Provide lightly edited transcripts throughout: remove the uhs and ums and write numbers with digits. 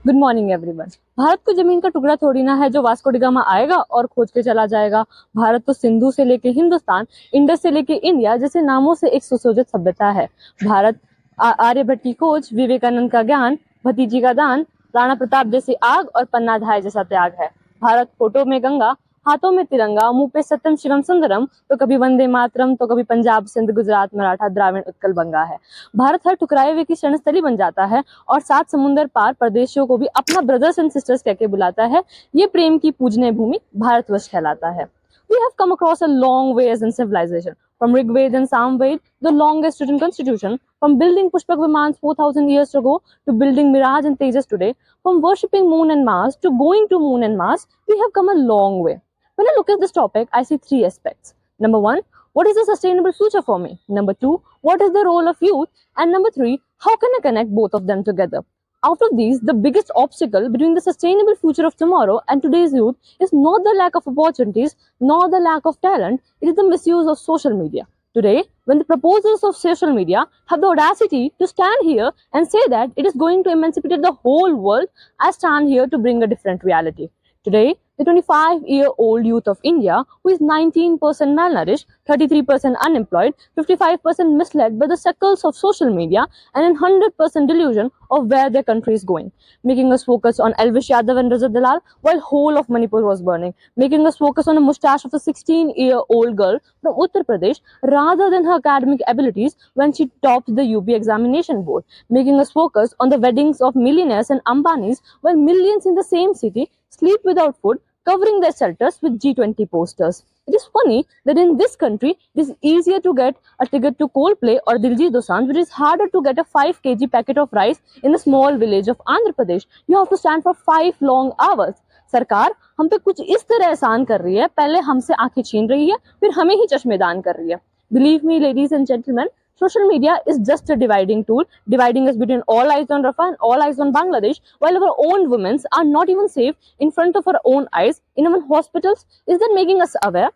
Good morning everyone. Bharat को जमीन का टुकड़ा थोड़ी ना है जो वास्को डी गामा आएगा और खोज के चला जाएगा। भारत तो सिंधु से लेके हिंदुस्तान, इंडस से लेके इंडिया जैसे नामों से एक सुसज्जित सभ्यता है। भारत आर्यभट्ट की खोज, विवेकानंद का ज्ञान, भतीजी का दान, राणा प्रताप जैसी आग और पन्नाधाय जैसा त्याग है। भारत फोटो में गंगा, हाथों में तिरंगा, मुंह पे सत्यम शिवम सुंदरम, तो कभी वंदे मातरम, तो कभी पंजाब सिंध गुजरात मराठा द्राविड़ उत्कल बंगा है। भारत हर ठुकराए हुए की शरणस्थली बन जाता है और सात समुंदर पार प्रदेशों को भी अपना ब्रदर्स एंड सिस्टर्स कहके बुलाता है। ये प्रेम की पूजनीय भूमि भारतवर्ष कहलाता है। We have come across a long way as in civilization. From Rigved and Samved, the longest written constitution, from building Pushpak Vimans 4,000 years ago to building Mirage and Tejas today, from worshipping moon and Mars to going to moon and Mars, we have come a long way. When I look at this topic, I see three aspects. Number one, what is a sustainable future for me? Number two, what is the role of youth? And number three, how can I connect both of them together? Out of these, the biggest obstacle between the sustainable future of tomorrow and today's youth is not the lack of opportunities, nor the lack of talent, it is the misuse of social media. Today, when the proposals of social media have the audacity to stand here and say that it is going to emancipate the whole world, I stand here to bring a different reality. Today, the 25-year-old youth of India, who is 19% malnourished, 33% unemployed, 55% misled by the circles of social media, and in 100% delusion of where their country is going, making us focus on Elvish Yadav and Rajat Dalal while whole of Manipur was burning, making us focus on a mustache of a 16-year-old girl from Uttar Pradesh rather than her academic abilities when she topped the UP examination board, making us focus on the weddings of millionaires and Ambanis while millions in the same city sleep without food, covering their shelters with G20 posters. It is funny that in this country, it is easier to get a ticket to Coldplay or Diljit Dosanjh, which is harder to get a 5 kg packet of rice in a small village of Andhra Pradesh. You have to stand for 5 long hours. सरकार हम पे कुछ इस तरह एहसान कर रही है, पहले हमसे आंखें छीन रही है, फिर हमें ही चश्मेदान कर रही है. Believe me, ladies and gentlemen, social media is just a dividing tool, dividing us between all eyes on Rafa and all eyes on Bangladesh, while our own women are not even safe in front of our own eyes in our hospitals. Is that making us aware?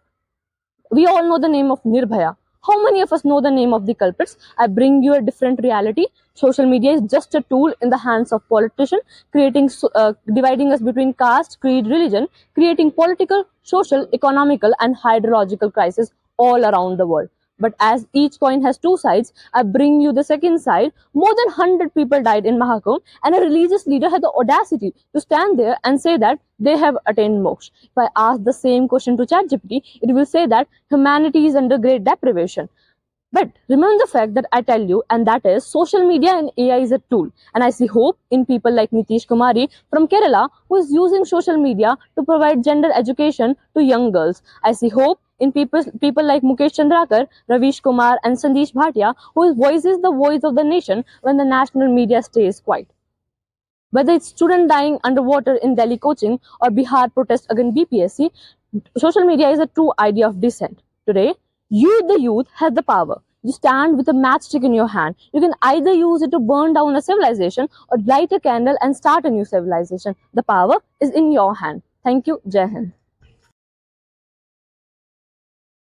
We all know the name of Nirbhaya. How many of us know the name of the culprits? I bring you a different reality. Social media is just a tool in the hands of politicians, dividing us between caste, creed, religion, creating political, social, economical, and hydrological crisis all around the world. But as each coin has two sides, I bring you the second side. More than 100 people died in Mahakumbh, and a religious leader had the audacity to stand there and say that they have attained moksha. If I ask the same question to ChatGPT, it will say that humanity is under great deprivation. But remember the fact that I tell you, and that is social media and AI is a tool. And I see hope in people like Nitish Kumari from Kerala, who is using social media to provide gender education to young girls. I see hope in people like Mukesh Chandrakar, Ravish Kumar, and Sandesh Bhatia, who voices the voice of the nation when the national media stays quiet. Whether it's student dying underwater in Delhi coaching or Bihar protest against BPSC, social media is a true idea of dissent. Today, you, the youth, have the power. You stand with a matchstick in your hand. You can either use it to burn down a civilization or light a candle and start a new civilization. The power is in your hand. Thank you. Jai Hind.